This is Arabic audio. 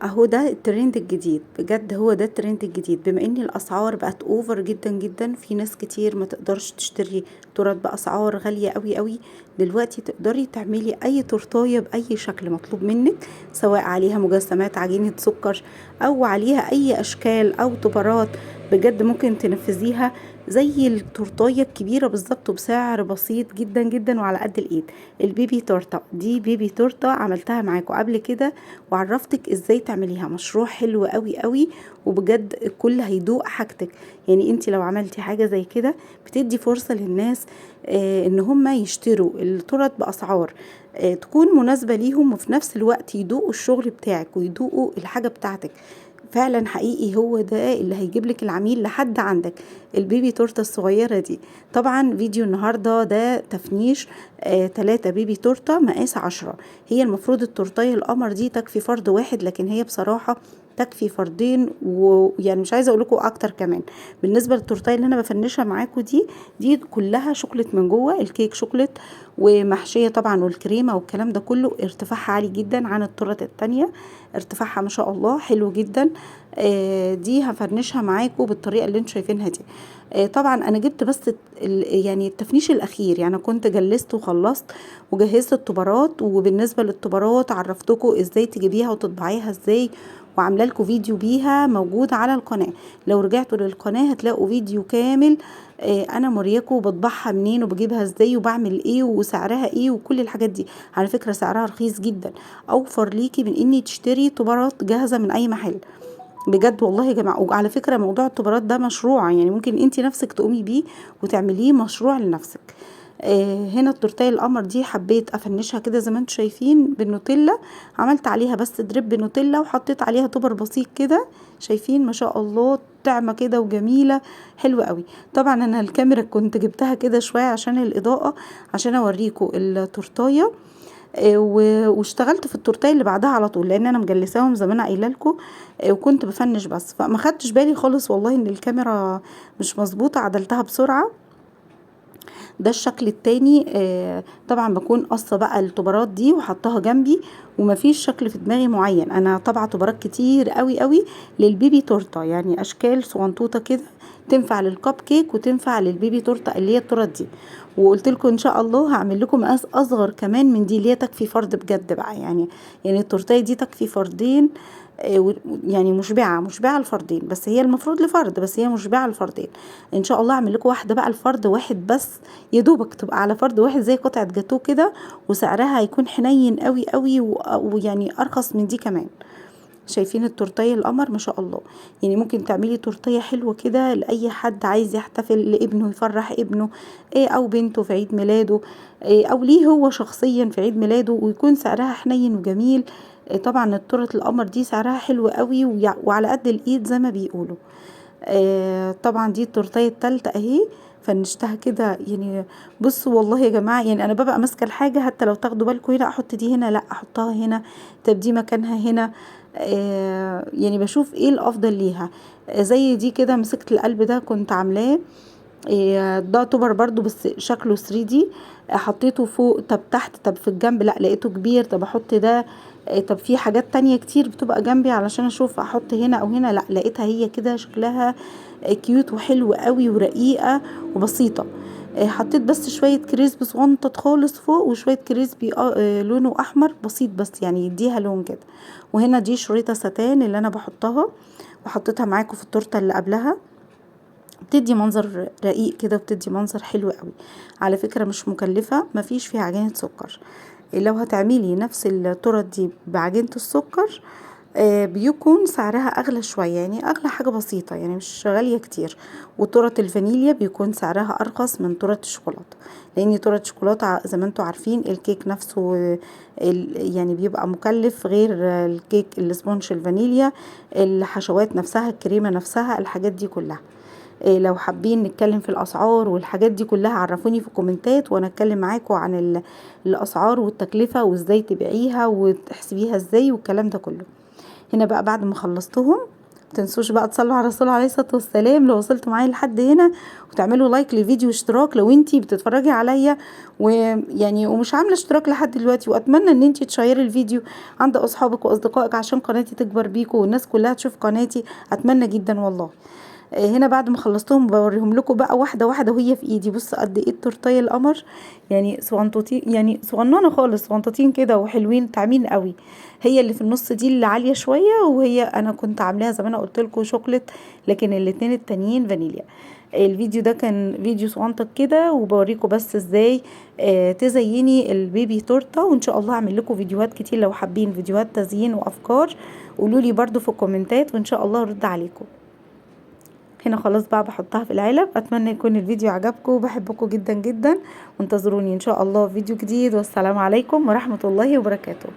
اهو ده الترند الجديد بجد، هو ده الترند الجديد. بما ان الاسعار بقت اوفر جدا جدا، في ناس كتير ما تقدرش تشتري تورت باسعار غالية قوي قوي. دلوقتي تقدري تعملي اي تورتايه باي شكل مطلوب منك، سواء عليها مجسمات عجينة سكر او عليها اي اشكال او طبرات، بجد ممكن تنفذيها زي التورتايه الكبيرة بالظبط، وبسعر بسيط جدا جدا وعلى قد الايد. البيبي تورته دي بيبي تورته عملتها معاكم قبل كده، وعرفتك ازاي تعمليها. مشروع حلو قوي قوي، وبجد الكل هيدوق حاجتك. يعني انت لو عملتي حاجة زي كده بتدي فرصة للناس ان هم يشتروا التورت باسعار تكون مناسبة ليهم، وفي نفس الوقت يدوقوا الشغل بتاعك ويدوقوا الحاجة بتاعتك. فعلا حقيقي هو ده اللي هيجيب لك العميل لحد عندك. البيبي تورته الصغيرة دي. طبعا فيديو النهاردة ده تفنيش 3 بيبي تورته مقاس 10. هي المفروض التورتيه القمر دي تكفي فرد واحد، لكن هي بصراحة تكفي فردين، ويعني مش عايزه اقول لكم اكتر كمان. بالنسبه للتورتيه اللي انا بفنشها معاكم دي كلها شوكليت من جوه، الكيك شوكليت ومحشيه طبعا، والكريمه والكلام ده كله. ارتفاعها عالي جدا عن التورت التانية، ارتفاعها ما شاء الله حلو جدا. دي هفرنشها معاكم بالطريقه اللي انتم شايفينها دي. طبعا انا جبت بس يعني التفنيش الاخير، يعني كنت جلست وخلصت وجهزت الطبرات. وبالنسبه للطبرات عرفتكم ازاي تجيبيها وتطبعيها ازاي، وعامله لكم فيديو بيها موجود على القناه. لو رجعتوا للقناه هتلاقوا فيديو كامل انا مريكم بطبعها منين وبجيبها ازاي وبعمل ايه وسعرها ايه وكل الحاجات دي. على فكره سعرها رخيص جدا، اوفر ليكي من اني تشتري طبرات جاهزه من اي محل. بجد والله يا جماعه. وعلى فكره موضوع الطبرات ده مشروع، يعني ممكن انت نفسك تقومي بيه وتعمليه مشروع لنفسك. هنا التورتيه القمر دي حبيت افنشها كده زي ما انتم شايفين بالنوتيلا. عملت عليها بس دريب نوتيلا وحطيت عليها طبر بسيط كده، شايفين ما شاء الله طعمه كده وجميله حلوه قوي. طبعا انا الكاميرا كنت جبتها كده شويه عشان الاضاءه، عشان اوريكم التورتيه. واشتغلت في التورتيه اللي بعدها على طول، لان انا مجلساهم زي ما انا قايله لكم. وكنت بفنش بس، فما خدتش بالي خالص والله ان الكاميرا مش مظبوطه، عدلتها بسرعه. ده الشكل التاني. طبعا بكون قصه بقى الطبرات دي وحطها جنبي، ومفيش شكل في دماغي معين. انا طبعا طبرات كتير قوي قوي للبيبي تورته، يعني اشكال صغنطوطه كده تنفع للكب كيك وتنفع للبيبي تورته اللي هي التورت دي. وقلت لكم ان شاء الله هعمل لكم مقاس اصغر كمان من دي، اللي هي تكفي فرد بجد بقى. يعني التورتيه دي تكفي فردين. يعني مشبعه الفردين، بس هي المفروض لفرد، بس هي مشبعه الفردين. ان شاء الله اعمل لكم واحده بقى لفرد واحد بس، يا دوبك تبقى على فرد واحد زي قطعه جاتوه كده، وسعرها هيكون حنين قوي قوي، ويعني ارخص من دي كمان. شايفين التورتيه القمر ما شاء الله. يعني ممكن تعملي تورتيه حلوه كده لاي حد عايز يحتفل لابنه، يفرح ابنه او بنته في عيد ميلاده، او ليه هو شخصيا في عيد ميلاده، ويكون سعرها حنين وجميل. طبعا التورت القمر دي سعرها حلو قوي وعلى قد الايد زي ما بيقولوا. طبعا دي التورتيه التالتة اهي، فنشتها كده. يعني بصوا والله يا جماعه، يعني انا ببقى ماسكه الحاجه، حتى لو تاخدوا بالكم هنا احط دي هنا، لا احطها هنا، طب دي مكانها هنا. يعني بشوف ايه الافضل ليها. زي دي كده مسكت القلب ده كنت عاملاه. ده طبر برضو بس شكله 3D. حطيته فوق، طب تحت، طب في الجنب، لا لقيته كبير، طب احط ده. طب في حاجات تانية كتير بتبقى جنبي علشان اشوف احط هنا او هنا، لا لقيتها هي كده شكلها كيوت وحلو قوي ورقيقة وبسيطة. حطيت بس شوية كريسبي صغنطط خالص فوق، وشوية كريسبي لونه احمر بسيط بس، يعني يديها لون كده. وهنا دي شريطة ستان اللي انا بحطها، وحطيتها معاكم في التورته اللي قبلها. بتدي منظر رقيق كده، وبتدي منظر حلو قوي. على فكرة مش مكلفة، مفيش فيها عجينة سكر. لو هتعملي نفس التورت دي بعجينة السكر بيكون سعرها اغلى شوية، يعني اغلى حاجة بسيطة، يعني مش غالية كتير. وتورت الفانيليا بيكون سعرها ارخص من تورت الشوكولاتة، لان تورت الشوكولاتة زي ما انتوا عارفين الكيك نفسه يعني بيبقى مكلف، غير الكيك الاسبونج الفانيليا، الحشوات نفسها، الكريمة نفسها، الحاجات دي كلها. لو حابين نتكلم في الاسعار والحاجات دي كلها عرفوني في الكومنتات، وانا اتكلم معاكم عن الاسعار والتكلفة وازاي تبيعيها وتحسبيها ازاي والكلام ده كله. هنا بقى بعد ما خلصتهم متنسوش بقى تصلوا على الرسول عليه الصلاة والسلام لو وصلتوا معايا لحد هنا، وتعملوا لايك للفيديو واشتراك لو انتي بتتفرجي عليا ويعني ومش عامله اشتراك لحد دلوقتي. واتمنى ان انتي تشيري الفيديو عند اصحابك واصدقائك عشان قناتي تكبر بيكم والناس كلها تشوف قناتي، اتمنى جدا والله. هنا بعد ما خلصتهم بوريهم لكم بقى واحده واحده وهي في ايدي. بص قد ايه التورتيه القمر، يعني صغنطوطين، يعني صغننه خالص، صغنطوطين كده وحلوين طعمين قوي. هي اللي في النص دي اللي عاليه شويه، وهي انا كنت عاملاها زي ما انا قلت لكم شوكليت، لكن الاتنين التانيين فانيليا. الفيديو ده كان فيديو صغنطك كده، وبوريكم بس ازاي تزيني البيبي تورته. وان شاء الله اعمل لكم فيديوهات كتير لو حابين فيديوهات تزيين وافكار، قولوا لي برضو في الكومنتات وان شاء الله ارد عليكم. هنا خلاص بقى بحطها في العلب. اتمنى يكون الفيديو عجبكم، بحبكم جدا جدا، وانتظروني ان شاء الله في فيديو جديد، والسلام عليكم ورحمة الله وبركاته.